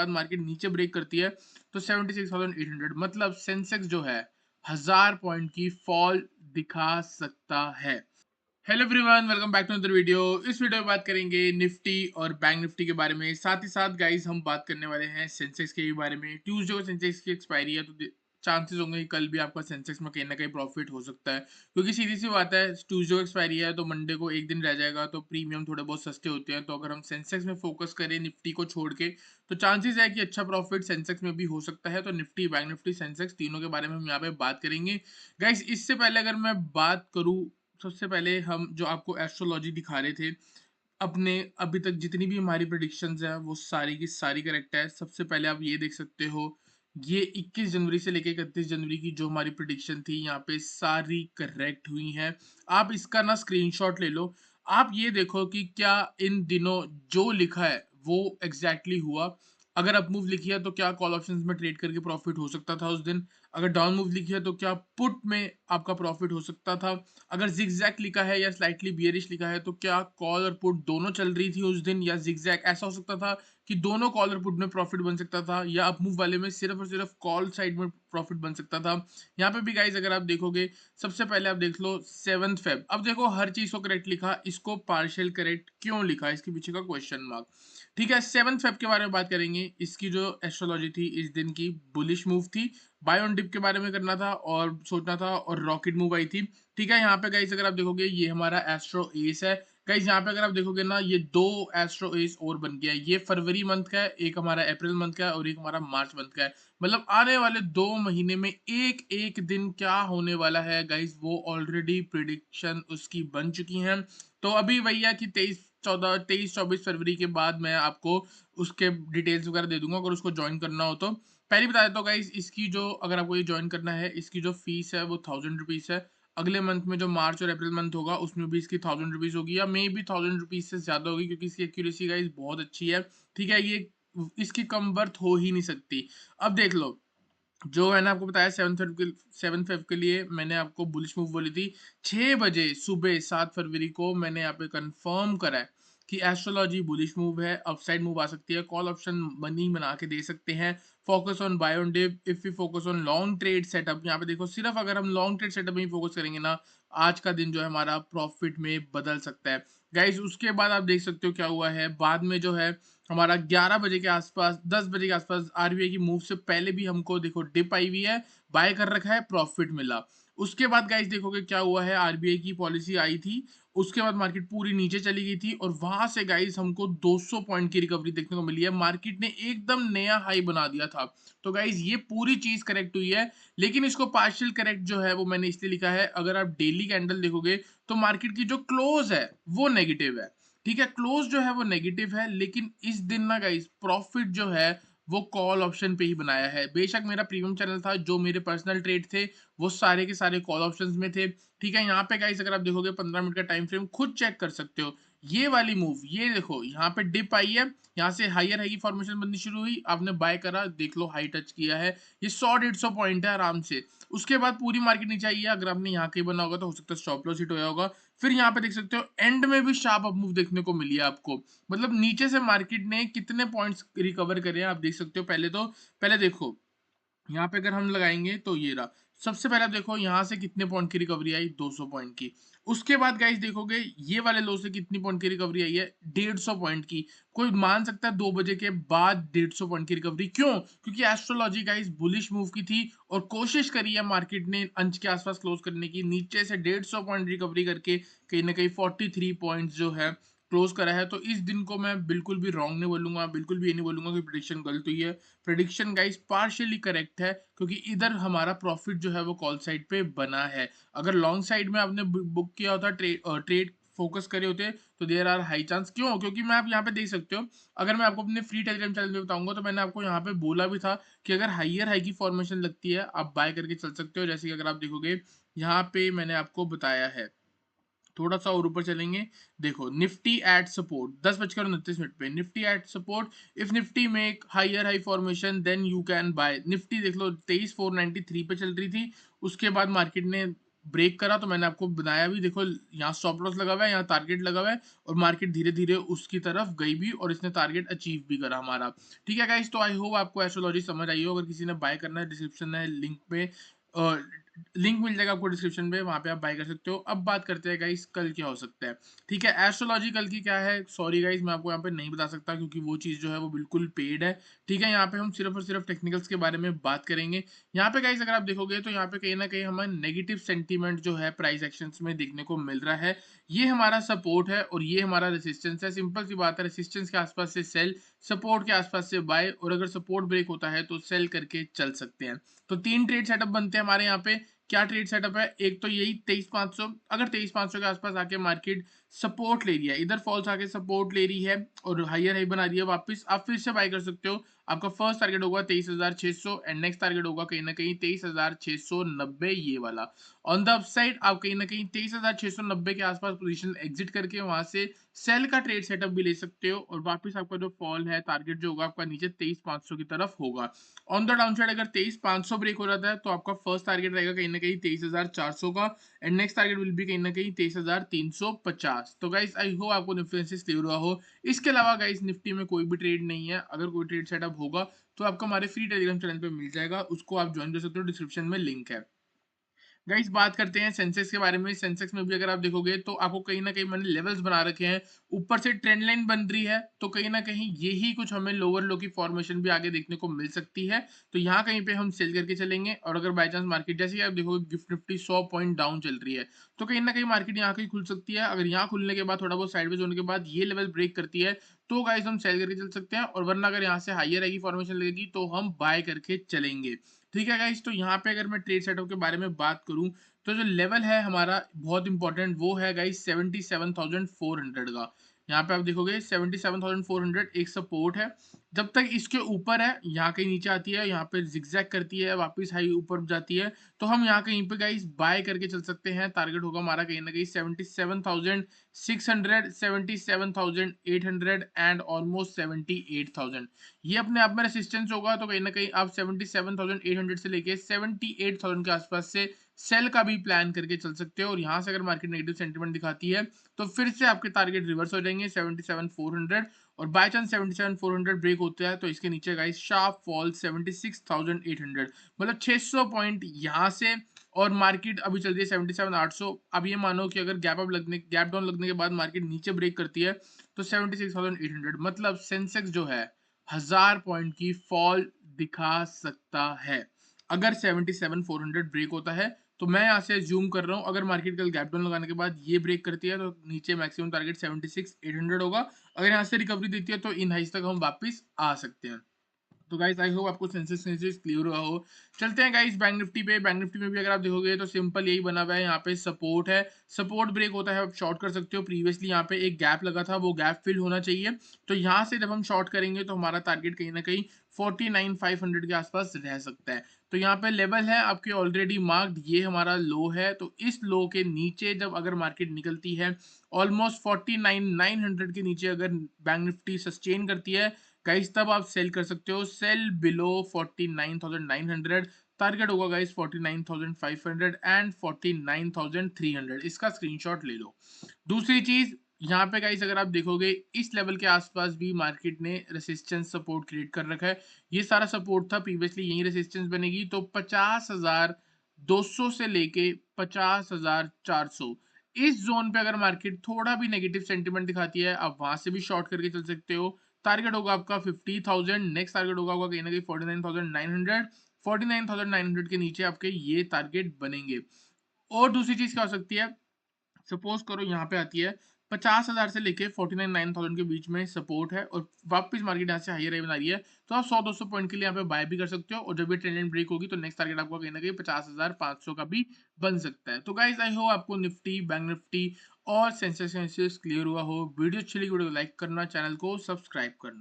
बाद मार्केट नीचे ब्रेक करती है तो 76,800, मतलब सेंसेक्स जो है 1000 पॉइंट की फॉल दिखा सकता है। Hello everyone, welcome back to another video. इस वीडियो में बात करेंगे निफ्टी और बैंक निफ्टी के बारे में। साथ ही साथ गाइस हम बात करने वाले हैं सेंसेक्स के भी बारे में। ट्यूसडे को सेंसेक्स की एक्सपायरी है, तो चांसेस होंगे कि कल भी आपका सेंसेक्स में कहीं ना कहीं प्रॉफिट हो सकता है, क्योंकि सीधी सी बात है, ट्यूसडे को एक्सपायरी है तो मंडे को एक दिन रह जाएगा, तो प्रीमियम थोड़े बहुत सस्ते होते हैं। तो अगर हम सेंसेक्स में फोकस करें निफ्टी को छोड़ के, तो चांसेस है कि अच्छा प्रॉफिट सेंसेक्स में भी हो सकता है। तो निफ्टी, बैंक निफ्टी, सेंसेक्स तीनों के बारे में हम यहाँ पे बात करेंगे। गाइस इससे पहले अगर मैं बात करूँ, सबसे पहले हम जो आपको एस्ट्रोलॉजी दिखा रहे थे, अपने अभी तक जितनी भी हमारी प्रेडिक्शंस हैं वो सारी की सारी करेक्ट है। सबसे पहले आप ये देख सकते हो, ये 21 जनवरी से लेके 31 जनवरी की जो हमारी प्रेडिक्शन थी यहाँ पे सारी करेक्ट हुई हैं। आप इसका ना स्क्रीनशॉट ले लो। आप ये देखो कि क्या इन दिनों जो लिखा है वो एग्जैक्टली हुआ। अगर अप मूव लिखी है तो क्या कॉल ऑप्शंस में ट्रेड करके प्रॉफिट हो सकता था उस दिन। अगर डाउन मूव लिखी है तो क्या पुट में आपका प्रॉफिट हो सकता था। अगर जिगजैग लिखा है या स्लाइटली बियरिश लिखा है तो क्या कॉल और पुट दोनों चल रही थी उस दिन, या जिगजैग ऐसा हो सकता था कि दोनों कॉल और पुट में प्रॉफिट बन सकता था, या अप मूव वाले में सिर्फ और सिर्फ कॉल साइड में प्रॉफिट बन सकता था। यहाँ पे भी गाइज अगर आप देखोगे, सबसे पहले आप देख लो 7 फेब। अब देखो हर चीज को करेक्ट लिखा, इसको पार्शियल करेक्ट क्यों लिखा, इसके पीछे का क्वेश्चन मार्क। ठीक है, 7 फेब के बारे में बात करेंगे। इसकी जो एस्ट्रोलॉजी थी इस दिन की बुलिश मूव थी। बाय ऑन डिप के बारे में करना था और सोचना था, और रॉकेट मूव आई थी। ठीक है, यहाँ पे गाइस अगर आप देखोगे ये हमारा एस्ट्रो एस है। गाइस यहाँ पे अगर आप देखोगे ना, ये दो एस्ट्रो एस और बन गया है। ये फरवरी मंथ का है, एक हमारा अप्रैल मंथ का है और एक हमारा मार्च मंथ का है। मतलब आने वाले 2 महीने में एक एक दिन क्या होने वाला है गाइस, वो ऑलरेडी प्रिडिक्शन उसकी बन चुकी है। तो अभी वही है कि 23-24 फरवरी के बाद मैं आपको उसके डिटेल्स वगैरह दे दूंगा, अगर उसको ज्वाइन करना हो तो। पहले बता देता हूँ गाइस, इसकी जो, अगर आपको ये ज्वाइन करना है, इसकी जो फीस है वो 1000 रुपीज है। अगले मंथ में जो मार्च और अप्रैल मंथ होगा उसमें भी इसकी 1000 रुपीज होगी, या मे बी 1000 रुपीज से ज्यादा होगी, क्योंकि इसकी एक्यूरेसी गाइस बहुत अच्छी है। ठीक है, ये इसकी कम बर्थ हो ही नहीं सकती। अब देख लो, जो मैंने आपको बताया 7 फेब के लिए मैंने आपको बुलिश मूव बोली थी। 6 बजे सुबह 7 फरवरी को मैंने यहाँ पे कंफर्म करा है कि एस्ट्रोलॉजी बुलिश मूव है, अपसाइड मूव आ सकती है, कॉल ऑप्शन मनी बना के दे सकते हैं। Focus on buy on dip, if we focus on long trade setup. यहाँ पे देखो, सिर्फ अगर हम लॉन्ग ट्रेड सेटअप में ही फोकस करेंगे ना, आज का दिन जो है हमारा प्रॉफिट में बदल सकता है। गाइज उसके बाद आप देख सकते हो क्या हुआ है बाद में, जो है हमारा 11 बजे के आसपास, 10 बजे के आसपास, आरबीआई की मूव से पहले भी हमको देखो डिप आई हुई है, बाय कर रखा है, प्रॉफिट मिला। उसके बाद गाइस देखोगे क्या हुआ है, आरबीआई की पॉलिसी आई थी, उसके बाद मार्केट पूरी नीचे चली गई थी, और वहां से गाइस हमको 200 पॉइंट की रिकवरी देखने को मिली है। मार्केट ने एकदम नया हाई बना दिया था। तो गाइस ये पूरी चीज करेक्ट हुई है, लेकिन इसको पार्शियल करेक्ट जो है वो मैंने इसलिए लिखा है, अगर आप डेली कैंडल देखोगे तो मार्केट की जो क्लोज है वो नेगेटिव है। ठीक है, क्लोज जो है वो नेगेटिव है, लेकिन इस दिन ना गाइस प्रॉफिट जो है वो कॉल ऑप्शन पे ही बनाया है। बेशक मेरा प्रीमियम चैनल था, जो मेरे पर्सनल ट्रेड थे वो सारे के सारे कॉल ऑप्शंस में थे। ठीक है, यहाँ पे गाइस अगर आप देखोगे 15 मिनट का टाइम फ्रेम खुद चेक कर सकते हो। ये वाली मूव, ये देखो यहाँ पे डिप आई है, यहाँ से हायर हाई की फॉर्मेशन बननी शुरू हुई, आपने बाय करा, देख लो हाई टच किया है। ये 100-150 पॉइंट है आराम से। उसके बाद पूरी मार्केट नीचे आई है, अगर आपने यहाँ कहीं बना होगा तो हो सकता है स्टॉप लॉस हिट होया होगा। फिर यहाँ पे देख सकते हो एंड में भी शार्प अप मूव देखने को मिली है आपको। मतलब नीचे से मार्केट ने कितने पॉइंट्स रिकवर करे हैं आप देख सकते हो। पहले देखो, यहाँ पे अगर हम लगाएंगे तो ये रहा। सबसे पहले आप देखो यहाँ से कितने पॉइंट की रिकवरी आई, 200 पॉइंट की। उसके बाद गाइस देखोगे ये वाले लो से कितनी पॉइंट की रिकवरी आई है, 150 पॉइंट की। कोई मान सकता है 2 बजे के बाद 150 पॉइंट की रिकवरी, क्यों? क्योंकि एस्ट्रोलॉजी गाइस बुलिश मूव की थी, और कोशिश करी है मार्केट ने अंश के आसपास क्लोज करने की, नीचे से 150 पॉइंट रिकवरी करके कहीं ना कहीं 43 पॉइंट जो है क्लोज करा है। तो इस दिन को मैं बिल्कुल भी रॉन्ग नहीं बोलूंगा, बिल्कुल भी ये नहीं बोलूंगा कि प्रिडिक्शन गलत हुई है। प्रिडिक्शन गाइस पार्शियली करेक्ट है, क्योंकि इधर हमारा प्रॉफिट जो है वो कॉल साइड पे बना है। अगर लॉन्ग साइड में आपने बुक किया होता, ट्रेड फोकस करे होते, तो देयर आर हाई चांस। क्यों? क्योंकि मैं आप यहाँ पे देख सकते हो, अगर मैं आपको अपने फ्री टेलीग्राम चैनल में बताऊंगा तो मैंने आपको यहाँ पे बोला भी था कि अगर हाइयर हाई की फॉर्मेशन लगती है आप बाय करके चल सकते हो। जैसे कि अगर आप देखोगे यहाँ पे मैंने आपको बताया है, थोड़ा सा और ऊपर चलेंगे, देखो निफ्टी एट सपोर्ट 10:29 पे, Nifty at support, if Nifty make higher high formation then you can buy. Nifty देख लो 23,493 पे चल रही थी, उसके बाद मार्केट ने ब्रेक करा तो मैंने आपको बनाया भी, देखो यहाँ स्टॉप लॉस लगा हुआ है, यहाँ टारगेट लगा हुआ है और मार्केट धीरे धीरे उसकी तरफ गई भी और इसने टारगेट अचीव भी करा हमारा। ठीक है गाइस, तो आई होप आपको एस्ट्रोलॉजी समझ आई हो। अगर किसी ने बाय करना है, डिस्क्रिप्शन है लिंक पे लिंक मिल जाएगा आपको डिस्क्रिप्शन में, वहां पे आप बाय कर सकते हो। अब बात करते हैं गाइस कल क्या हो सकता है। ठीक है, एस्ट्रोलॉजी कल की क्या है, सॉरी गाइस मैं आपको यहाँ पे नहीं बता सकता क्योंकि वो चीज़ जो है वो बिल्कुल पेड है। ठीक है, यहाँ पे हम सिर्फ और सिर्फ टेक्निकल्स के बारे में बात करेंगे। यहाँ पे गाइस अगर आप देखोगे तो यहाँ पे कहीं ना कहीं हमें नेगेटिव सेंटीमेंट जो है प्राइस एक्शंस में देखने को मिल रहा है। ये हमारा सपोर्ट है और ये हमारा रेसिस्टेंस है। सिंपल सी बात है, रेसिस्टेंस के आसपास से सेल, सपोर्ट के आसपास से बाय, और अगर सपोर्ट ब्रेक होता है तो सेल करके चल सकते हैं। तो 3 ट्रेड सेटअप बनते हैं हमारे यहाँ पे। क्या ट्रेड सेटअप है, एक तो यही 23,500, अगर 23,500 के आसपास आके मार्केट सपोर्ट ले रही है, इधर फॉल्स आके सपोर्ट ले रही है और हायर हाई बना रही है वापस, आप फिर से बाय कर सकते हो। आपका फर्स्ट टारगेट होगा 23,600 एंड नेक्स्ट टारगेट होगा कहीं ना कहीं 23,690, ये वाला। ऑन द अपसाइड आप कहीं ना कहीं 23,690 के आसपास पोजीशन एग्जिट करके वहां से सेल का ट्रेड सेटअप भी ले सकते हो और वापस आपका जो फॉल है टारगेट जो होगा आपका नीचे 23,500 की तरफ होगा। ऑन द डाउन साइड अगर 23,500 ब्रेक हो जाता है तो आपका फर्स्ट टारगेट रहेगा कहीं ना कहीं 23,400 का एंड नेक्स्ट टारगेट विल भी कहीं ना कहीं 23,350। तो गाइस आई होप आपको डिफरेंसेस क्लियर हुआ हो। इसके अलावा गाइस निफ्टी में कोई भी ट्रेड नहीं है, अगर कोई ट्रेड सेटअप होगा तो आपको हमारे फ्री टेलीग्राम चैनल पे मिल जाएगा, उसको आप ज्वाइन कर सकते हो, डिस्क्रिप्शन में लिंक है। गाइस बात करते हैं सेंसेक्स के बारे में। सेंसेक्स में भी अगर आप देखोगे तो आपको कहीं ना कहीं मैंने लेवल्स बना रखे हैं, ऊपर से ट्रेंड लाइन बन रही है, तो कहीं ना कहीं यही कुछ हमें लोअर लो की फॉर्मेशन भी आगे देखने को मिल सकती है। तो यहाँ कहीं पे हम सेल करके चलेंगे और अगर बाय चांस मार्केट जैसे ही आप देखोगे गिफ्ट निफ्टी 100 पॉइंट डाउन चल रही है, तो कहीं ना कहीं मार्केट यहाँ कहीं खुल सकती है। अगर यहाँ खुलने के बाद थोड़ा बहुत साइडवेज होने के बाद ये लेवल ब्रेक करती है तो गाइस हम सेल करके चल सकते हैं, और वरना अगर यहाँ से हाइयर आएगी फॉर्मेशन लगेगी तो हम बाय करके चलेंगे। ठीक है गाइस, तो यहाँ पे अगर मैं ट्रेड सेटअप के बारे में बात करूं तो जो लेवल है हमारा बहुत इंपॉर्टेंट वो है गाइस 77,400 का। यहाँ पे आप देखोगे 77,400 एक सपोर्ट है। जब तक इसके ऊपर है, यहाँ कहीं नीचे आती है, यहाँ पे जिगजैग करती है, वापस हाई ऊपर जाती है, तो हम यहाँ कहीं पे गाइस बाय करके चल सकते हैं। टारगेट होगा हमारा कहीं ना कहीं 77,600, 77,800 एंड ऑलमोस्ट 78,000। ये अपने आप में रेसिस्टेंस होगा, तो कहीं ना कहीं आप 77,800 से लेके 78,000 के आसपास से सेल का भी प्लान करके चल सकते हो। और यहाँ से अगर मार्केट नेगेटिव सेंटीमेंट दिखाती है तो फिर से आपके टारगेट रिवर्स हो जाएंगे 77,400, और बाय चांस 77,400 ब्रेक होता है तो इसके नीचे गाइस शार्प फॉल 76,800, मतलब 600 पॉइंट यहाँ से। और मार्केट अभी चल रही है 77,800। अब ये मानो कि अगर गैप डाउन लगने के बाद मार्केट नीचे ब्रेक करती है तो 76,800, मतलब सेंसेक्स जो है 1000 पॉइंट की फॉल दिखा सकता है अगर 77,400 ब्रेक होता है। तो मैं यहाँ से जूम कर रहा हूँ, अगर मार्केट कल गैप डाउन लगाने के बाद ये ब्रेक करती है तो नीचे मैक्सिमम टारगेट 76,800 होगा। अगर यहाँ से रिकवरी देती है तो इन हाइस तक हम वापस आ सकते हैं। तो गाइस आई होप आपको सेंसेस क्लियर हुआ हो। चलते हैं गाइस बैंक निफ्टी पे। बैंक निफ्टी में भी अगर आप देखोगे तो सिंपल यही बना हुआ है, यहाँ पे सपोर्ट है, सपोर्ट ब्रेक होता है आप शॉर्ट कर सकते हो। प्रीवियसली यहाँ पे एक गैप लगा था, वो गैप फिल होना चाहिए, तो यहाँ से जब हम शॉर्ट करेंगे तो हमारा टारगेट कहीं ना कहीं 49,500 के आसपास रह सकता है। तो यहाँ पे लेवल है आपके ऑलरेडी मार्क्ड, ये हमारा लो है, तो इस लो के नीचे जब अगर मार्केट निकलती है ऑलमोस्ट 49,900 के नीचे अगर बैंक निफ्टी सस्टेन करती है गाइस, तब आप सेल कर सकते हो। सेल बिलो 49,900, टारगेट होगा गाइस 49,500 एंड 49,300, इसका स्क्रीनशॉट ले लो। दूसरी चीज यहाँ पे गाइस अगर आप देखोगे इस लेवल के आसपास भी मार्केट ने रेसिस्टेंस सपोर्ट क्रिएट कर रखा है। ये सारा सपोर्ट था प्रीवियसली, यही रेसिस्टेंस बनेगी, तो 50,200 से लेके 50,400 इस जोन पे अगर मार्केट थोड़ा भी नेगेटिव सेंटीमेंट दिखाती है आप वहां से भी शॉर्ट करके चल सकते हो। टारगेट होगा आपका 50,000, नेक्स्ट टारगेट होगा आपका कहीं ना कहीं 49,900, 49,900 के नीचे आपके ये टारगेट बनेंगे। और दूसरी चीज क्या हो सकती है, सपोज करो यहाँ पे आती है 50,000 से लेके 49,900 के बीच में सपोर्ट है और वापस मार्केट यहाँ से हायर बना रही है, तो आप 100-200 पॉइंट के लिए यहाँ पे बाय भी कर सकते हो, और जब ये ट्रेंड लाइन ब्रेक होगी तो नेक्स्ट टारगेट आपका कहीं ना कहीं 50,500 का भी बन सकता है। तो गाइस आई होप आपको निफ्टी, बैंक निफ्टी और सेंसेक्स क्लियर हुआ हो। वीडियो अच्छी लगी वीडियो को लाइक करना, चैनल को सब्सक्राइब करना।